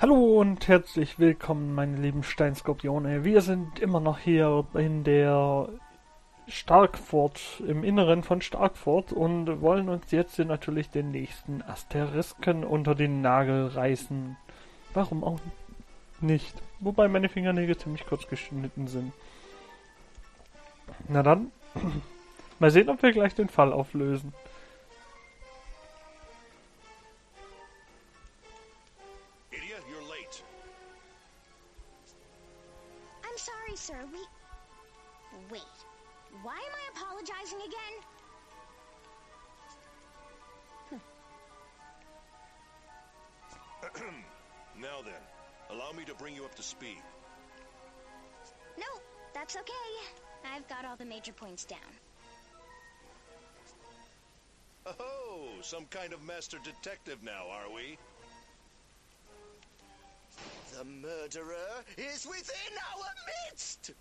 Hallo und herzlich willkommen, meine lieben Steinskorpione. Wir sind immer noch hier in der Starkfort, im Inneren von Starkfort und wollen uns jetzt natürlich den nächsten Asterisken unter den Nagel reißen. Warum auch nicht? Wobei meine Fingernägel ziemlich kurz geschnitten sind. Na dann, mal sehen, ob wir gleich den Fall auflösen. Sorry, sir. Wait. Why am I apologizing again? Now then, allow me to bring you up to speed. No, that's okay. I've got all the major points down. Oh, some kind of master detective now, are we? The murderer is within our midst!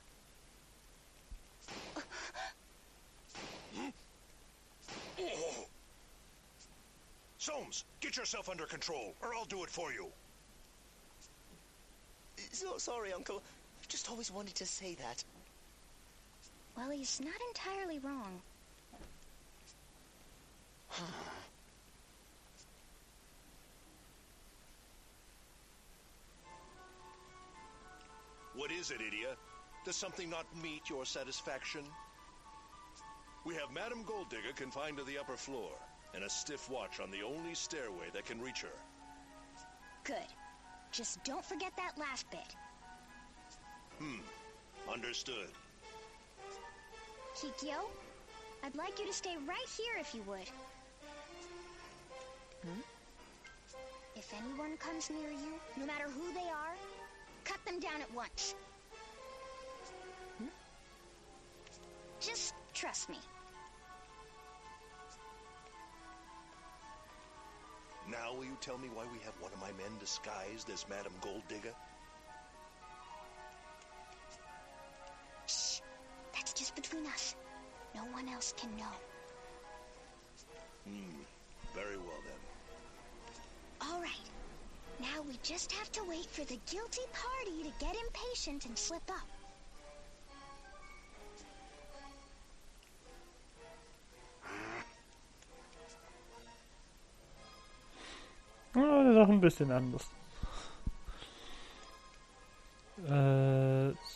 Soames, get yourself under control, or I'll do it for you. So sorry, Uncle. I've just always wanted to say that. Well, he's not entirely wrong. What is it, Idia? Does something not meet your satisfaction? We have Madame Golddigger confined to the upper floor, and a stiff watch on the only stairway that can reach her. Good. Just don't forget that last bit. Understood. Kikyo, I'd like you to stay right here if you would. If anyone comes near you, no matter who they are, cut them down at once. Just trust me. Now will you tell me why we have one of my men disguised as Madame Golddigger? Shh. That's just between us. No one else can know. Very well then. All right. Now we just have to wait for the guilty party to get impatient and slip up. Ja, das ist auch ein bisschen anders.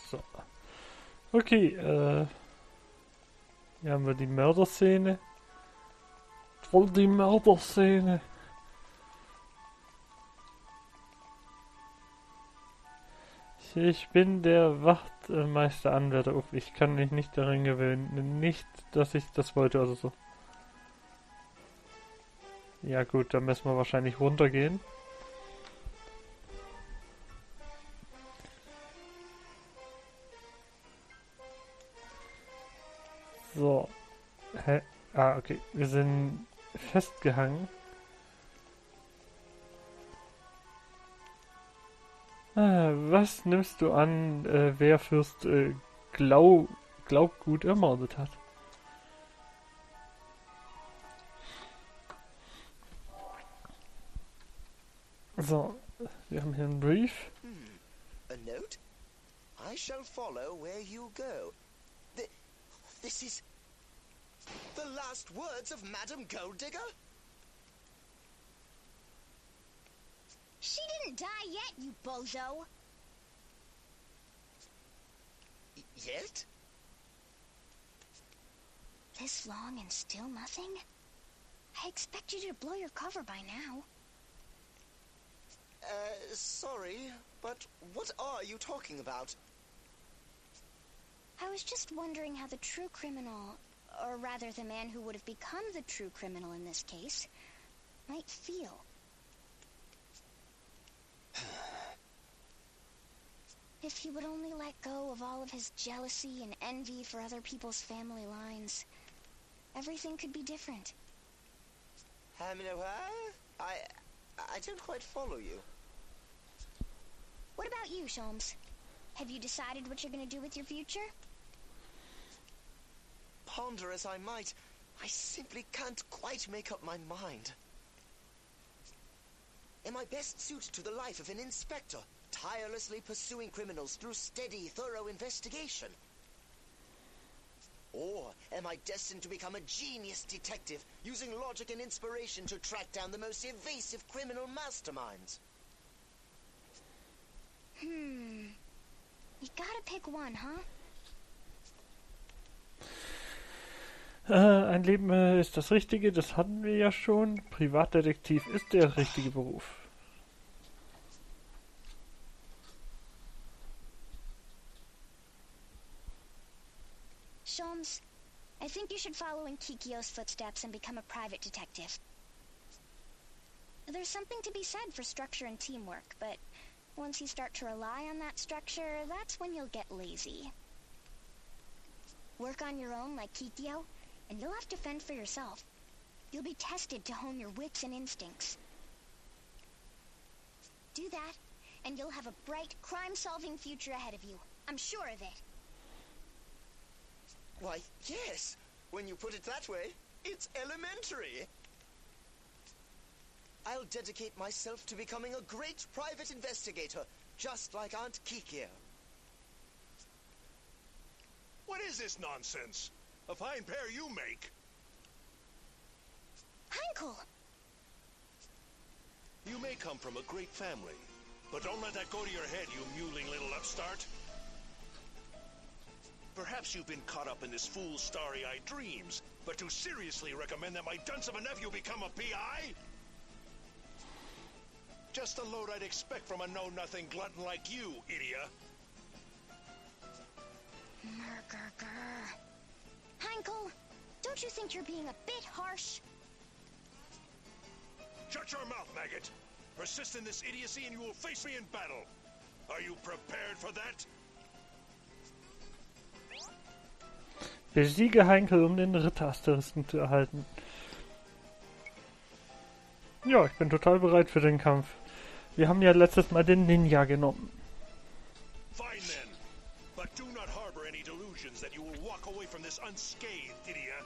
So. Okay, hier haben wir die Mörderszene. Voll die Mörderszene. Ich bin der Wachtmeister Anwärter. Uff, ich kann mich nicht daran gewöhnen. Nicht, dass ich das wollte oder so. Ja gut, dann müssen wir wahrscheinlich runtergehen. So. Hä? Ah, okay. Wir sind festgehangen. Was nimmst du an, wer Fürst Glaubgut ermordet hat? So, wir haben hier einen Brief. A note? I shall follow where you go. This is the last words of Madame Golddigger? She didn't die yet, you bozo. Yet? This long and still nothing? I expect you to blow your cover by now. Sorry, but what are you talking about? I was just wondering how the true criminal, or rather the man who would have become the true criminal in this case, might feel. If he would only let go of all of his jealousy and envy for other people's family lines, everything could be different. I don't quite follow you. What about you, Sholmes? Have you decided what you're going to do with your future? Ponder as I might, I simply can't quite make up my mind. am I best suited to the life of an inspector, tirelessly pursuing criminals through steady, thorough investigation? Or am I destined to become a genius detective, using logic and inspiration to track down the most evasive criminal masterminds? You gotta pick one, huh? Ein Leben ist das Richtige, das hatten wir ja schon. Privatdetektiv ist der richtige Beruf. Sholmes, I think you should follow in Kikyo's footsteps and become a private detective. There's something to be said for structure and teamwork, but once you start to rely on that structure, that's when you'll get lazy. Work on your own like Kikyo, and you'll have to fend for yourself. You'll be tested to hone your wits and instincts. Do that, and you'll have a bright, crime-solving future ahead of you. I'm sure of it. Why, yes. When you put it that way, it's elementary. I'll dedicate myself to becoming a great private investigator, just like Aunt Kikyo. What is this nonsense? A fine pair you make. Heinkel! You may come from a great family, but don't let that go to your head, you mewling little upstart. Perhaps you've been caught up in this fool's starry-eyed dreams, but to seriously recommend that my dunce of a nephew become a P.I.? Just the load I'd expect from a know-nothing glutton like you, idiot. Heinkel, don't you think you're being a bit harsh? Shut your mouth, maggot! Persist in this idiocy and you will face me in battle. Are you prepared for that? Besiege Heinkel, um den Ritter Asterisken zu erhalten. Ja, ich bin total bereit für den Kampf. Wir haben ja letztes Mal den Ninja genommen. Fine then, but do not harbor any delusions that you will walk away from this unscathed, idiot.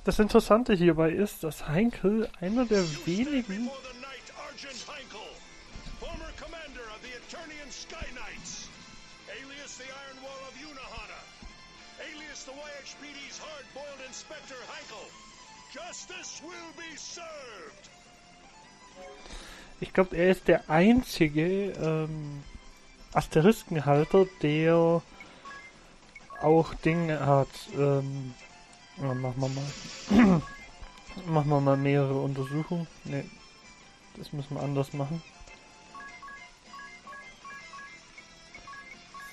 Das Interessante hierbei ist, dass Heinkel einer der wenigen ich glaube, er ist der einzige Asteriskenhalter, der auch Dinge hat. Ja, machen wir mal mehrere Untersuchungen. Ne, das müssen wir anders machen.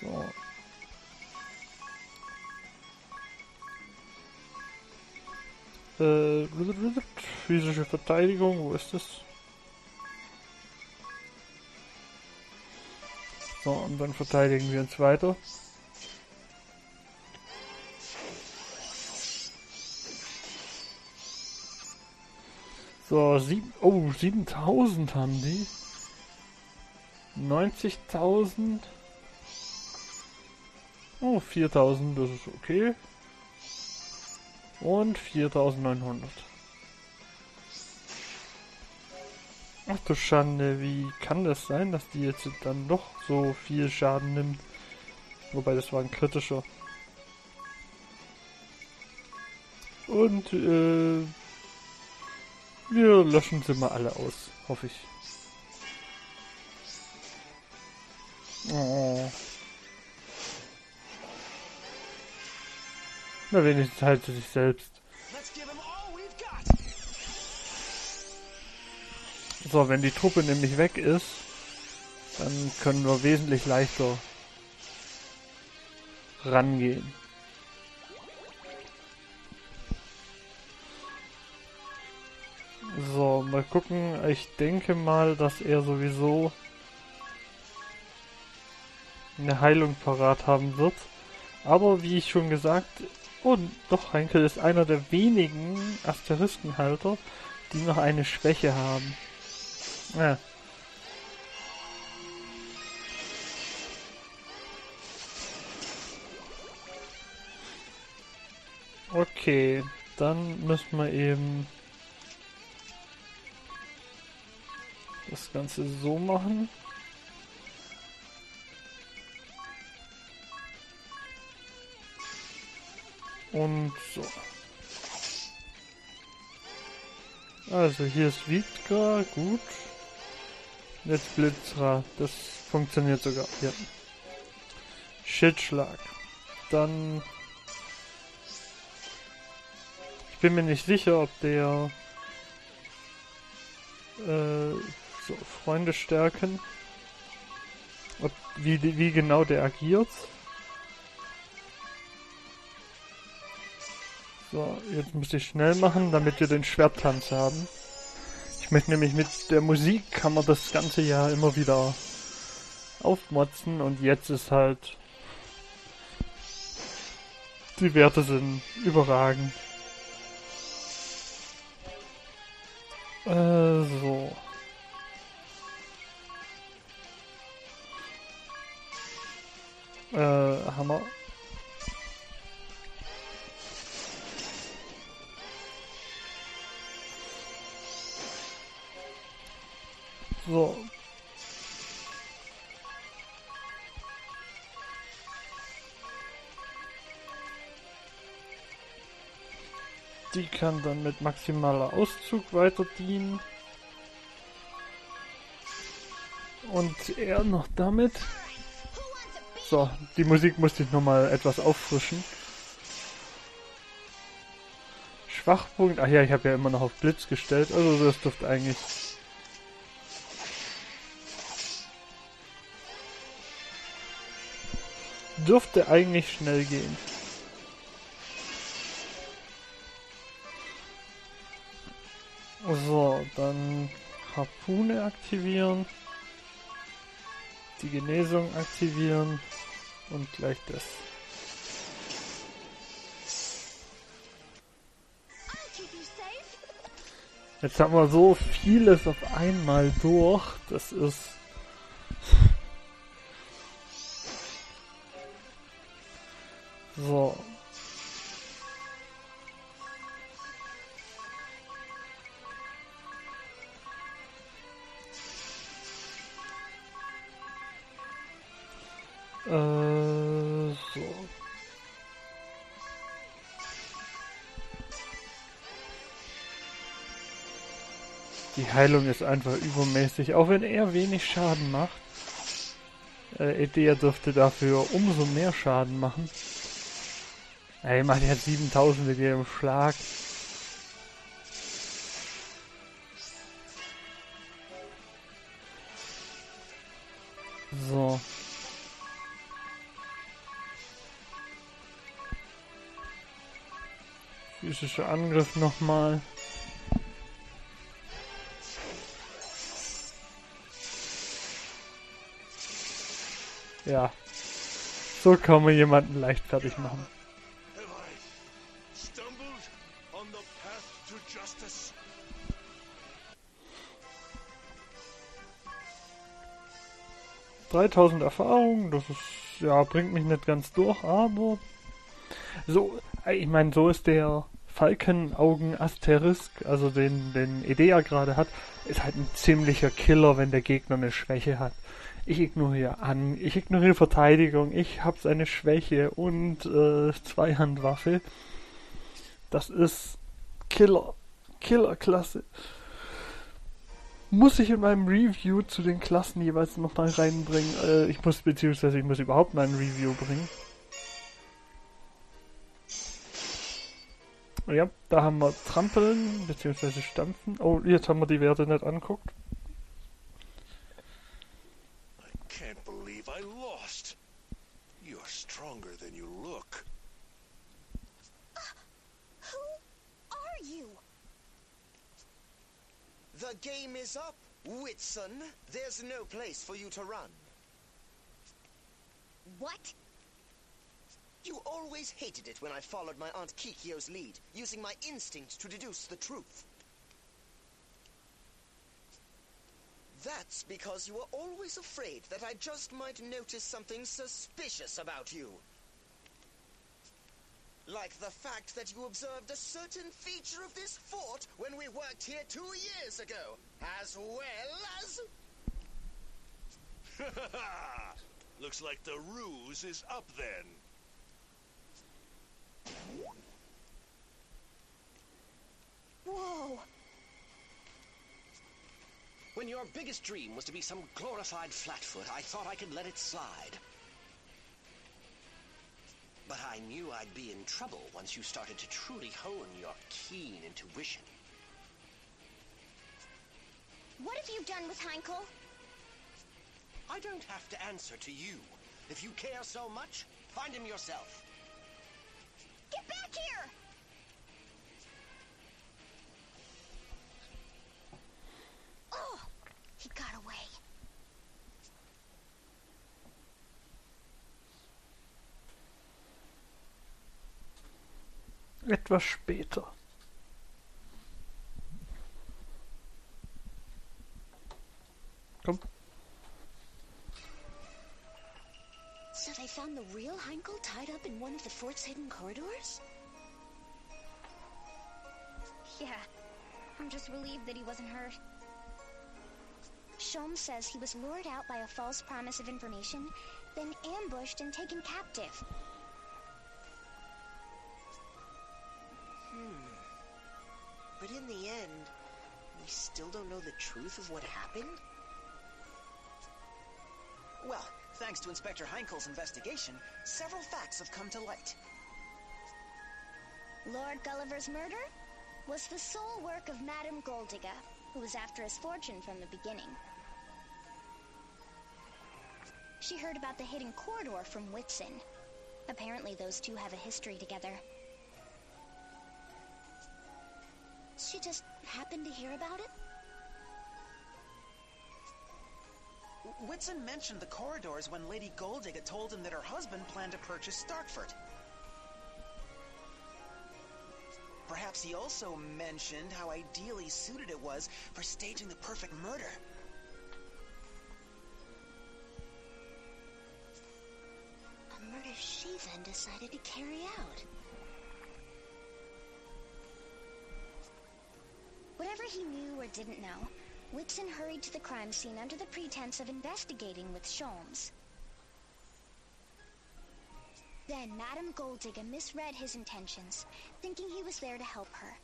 So. Physische Verteidigung, wo ist das? So, und dann verteidigen wir uns weiter. So, 7000 haben die. 90.000. Oh, 4000, das ist okay. Und 4900. Ach du Schande, wie kann das sein, dass die jetzt dann doch so viel Schaden nimmt? Wobei, das war ein kritischer. Und, wir löschen sie mal alle aus, hoffe ich. Oh. Na, wenigstens halt sie sich selbst. So, wenn die Truppe nämlich weg ist, dann können wir wesentlich leichter rangehen. So, mal gucken. Ich denke mal, dass er sowieso eine Heilung parat haben wird. Aber wie ich schon gesagt, oh, doch, Heinkel ist einer der wenigen Asteriskenhalter, die noch eine Schwäche haben. Ja. Okay, dann müssen wir eben Das Ganze so machen. Und so. Also hier ist Wiedger, gut. Jetzt Blitzra, das funktioniert sogar. Ja. Shitschlag. Dann... Ich bin mir nicht sicher, ob der... so, Freunde stärken. Ob, wie genau der agiert. So, jetzt muss ich schnell machen, damit wir den Schwerttanz haben. Ich möchte nämlich mit der Musik kann man das ganze Jahr immer wieder aufmotzen und jetzt ist halt... Die Werte sind überragend. So. Hammer. So. Die kann dann mit maximaler Auszug weiter dienen. Und er noch damit. So, die Musik musste ich nochmal etwas auffrischen. Schwachpunkt. Ach ja, ich habe ja immer noch auf Blitz gestellt. Also das dürfte eigentlich... Dürfte eigentlich schnell gehen. So, dann Harpune aktivieren. Die Genesung aktivieren. Und gleich das. Jetzt haben wir so vieles auf einmal durch. Das ist... So. So. Die Heilung ist einfach übermäßig, auch wenn er wenig Schaden macht. Edea dürfte dafür umso mehr Schaden machen. Er macht ja 7000 mit jedem Schlag. So. Physischer Angriff nochmal. Ja. So kann man jemanden leicht fertig machen. 3000 Erfahrung, das ist, ja, bringt mich nicht ganz durch, aber so, ich meine, so ist der Falkenaugen Asterisk, also den Edea gerade hat, ist halt ein ziemlicher Killer, wenn der Gegner eine Schwäche hat. Ich ignoriere Verteidigung, ich habe seine Schwäche und Zweihandwaffe. Das ist Killerklasse. Muss ich in meinem Review zu den Klassen jeweils noch mal reinbringen. Ich muss überhaupt mal ein Review bringen. Ja, da haben wir Trampeln, beziehungsweise Stampfen. Oh, jetzt haben wir die Werte nicht anguckt. I can't believe I lost. You're stronger than you look. Who are you? The game is up, Whitson. There's no place for you to run. What? You always hated it when I followed my Aunt Kikyo's lead, using my instinct to deduce the truth. That's because you were always afraid that I just might notice something suspicious about you. Like the fact that you observed a certain feature of this fort when we worked here 2 years ago, as well as... Looks like the ruse is up then. Whoa! When your biggest dream was to be some glorified flatfoot, I thought I could let it slide. But I knew I'd be in trouble once you started to truly hone your keen intuition. What have you done with Heinkel? I don't have to answer to you. If you care so much, find him yourself. Get back here! Oh! He got away. Etwas später. Komm. So they found the real Heinkel tied up in one of the fort's hidden corridors? Yeah. I'm just relieved that he wasn't hurt. Sholm says he was lured out by a false promise of information, then ambushed and taken captive. But in the end, we still don't know the truth of what happened? Well, thanks to Inspector Heinkel's investigation, several facts have come to light. Lord Gulliver's murder was the sole work of Madame Goldigga, who was after his fortune from the beginning. She heard about the hidden corridor from Whitson. Apparently those two have a history together. She just happened to hear about it? Whitson mentioned the corridors when Lady Goldigga told him that her husband planned to purchase Starkford. Perhaps he also mentioned how ideally suited it was for staging the perfect murder. A murder she then decided to carry out. Whatever he knew or didn't know, Whitson hurried to the crime scene under the pretense of investigating with Sholmes. Then Madame Goldigga misread his intentions, thinking he was there to help her.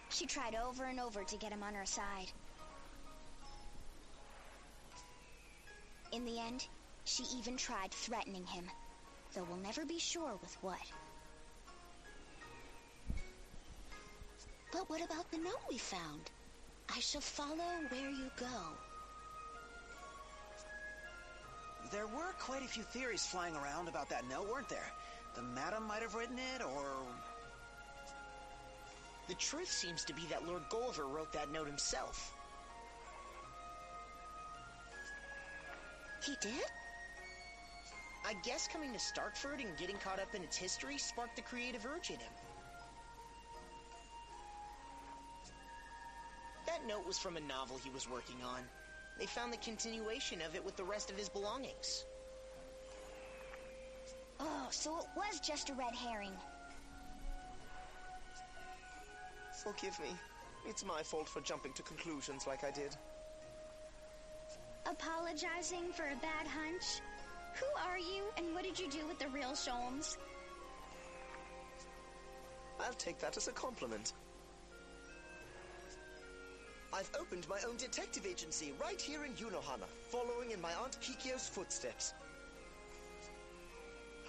She tried over and over to get him on her side. In the end, she even tried threatening him, though we'll never be sure with what. But what about the note we found? I shall follow where you go. There were quite a few theories flying around about that note, weren't there? The Madam might have written it, or... The truth seems to be that Lord Gulliver wrote that note himself. He did? I guess coming to Starkford and getting caught up in its history sparked the creative urge in him. That note was from a novel he was working on. They found the continuation of it with the rest of his belongings. Oh, so it was just a red herring. Forgive me. It's my fault for jumping to conclusions like I did. Apologizing for a bad hunch? Who are you, and what did you do with the real Sholmes? I'll take that as a compliment. I've opened my own detective agency right here in Yunohana, following in my Aunt Kikyo's footsteps.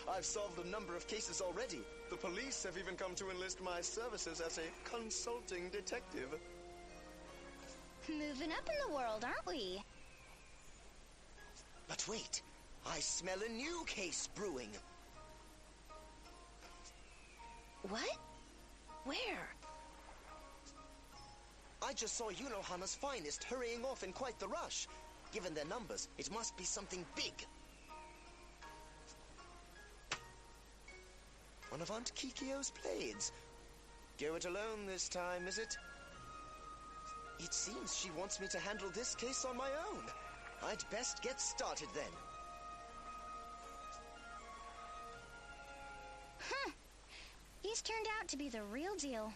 I've solved a number of cases already. The police have even come to enlist my services as a consulting detective. Moving up in the world, aren't we? But wait, I smell a new case brewing. What? Where? I just saw Yunohana's finest hurrying off in quite the rush. Given their numbers, it must be something big. One of Aunt Kikyo's plaids. Go it alone this time, is it? It seems she wants me to handle this case on my own. I'd best get started then. Huh. This turned out to be the real deal.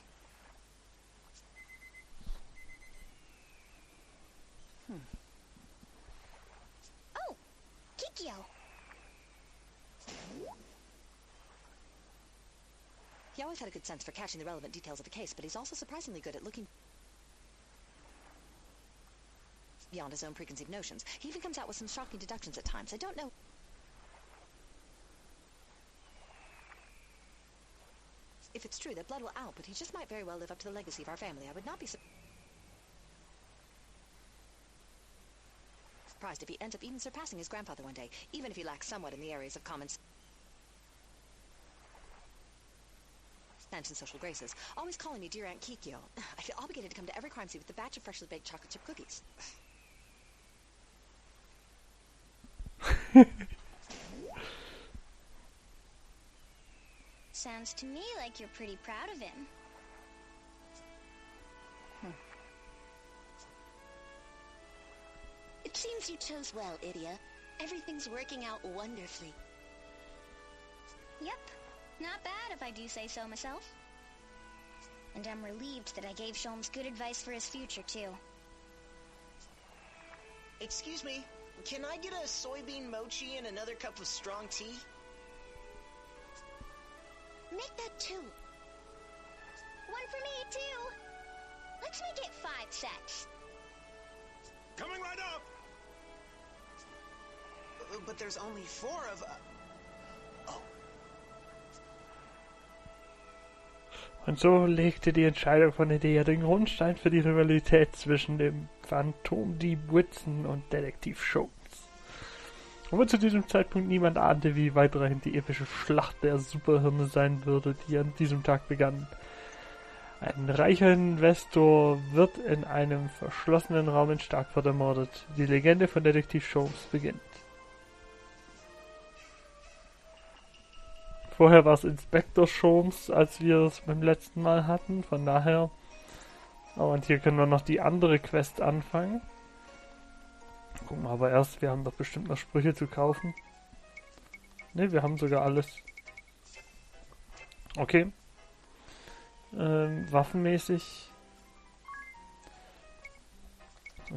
Oh, Kikyo. He always had a good sense for catching the relevant details of a case, but he's also surprisingly good at looking beyond his own preconceived notions. He even comes out with some shocking deductions at times. I don't know if it's true that blood will out, but he just might very well live up to the legacy of our family. I would not be surprised if he ends up even surpassing his grandfather one day, even if he lacks somewhat in the areas of common sense and social graces. Always calling me Dear Aunt Kikyo. I feel obligated to come to every crime scene with a batch of freshly baked chocolate chip cookies. Sounds to me like you're pretty proud of him. It seems you chose well, Idia. Everything's working out wonderfully. Yep, not bad if I do say so myself. And I'm relieved that I gave Sholmes good advice for his future, too. Excuse me, can I get a soybean mochi and another cup of strong tea? Make that 2. One for me, too. Let's make it 5 sets. Coming right up! But there's only 4 of... Und so legte die Entscheidung von Idea den Grundstein für die Rivalität zwischen dem Phantomdieb Whitson und Detektiv Sholmes. Obwohl zu diesem Zeitpunkt niemand ahnte, wie weitreichend die epische Schlacht der Superhirne sein würde, die an diesem Tag begann. Ein reicher Investor wird in einem verschlossenen Raum in Starkford ermordet. Die Legende von Detektiv Sholmes beginnt. Vorher war es Inspektor Sholmes, als wir es beim letzten Mal hatten, von daher. Oh, und hier können wir noch die andere Quest anfangen. Gucken wir aber erst, wir haben doch bestimmt noch Sprüche zu kaufen. Ne, wir haben sogar alles. Okay. Waffenmäßig.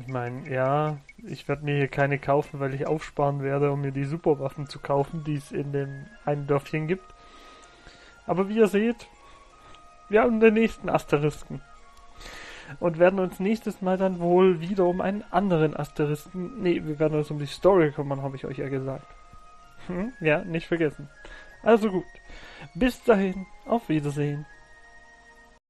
Ich meine, ja, ich werde mir hier keine kaufen, weil ich aufsparen werde, um mir die Superwaffen zu kaufen, die es in dem einen Dörfchen gibt. Aber wie ihr seht, wir haben den nächsten Asterisken. Und werden uns nächstes Mal dann wohl wieder um einen anderen Asterisken... Ne, wir werden uns um die Story kümmern, habe ich euch ja gesagt. Ja, nicht vergessen. Also gut. Bis dahin, auf Wiedersehen.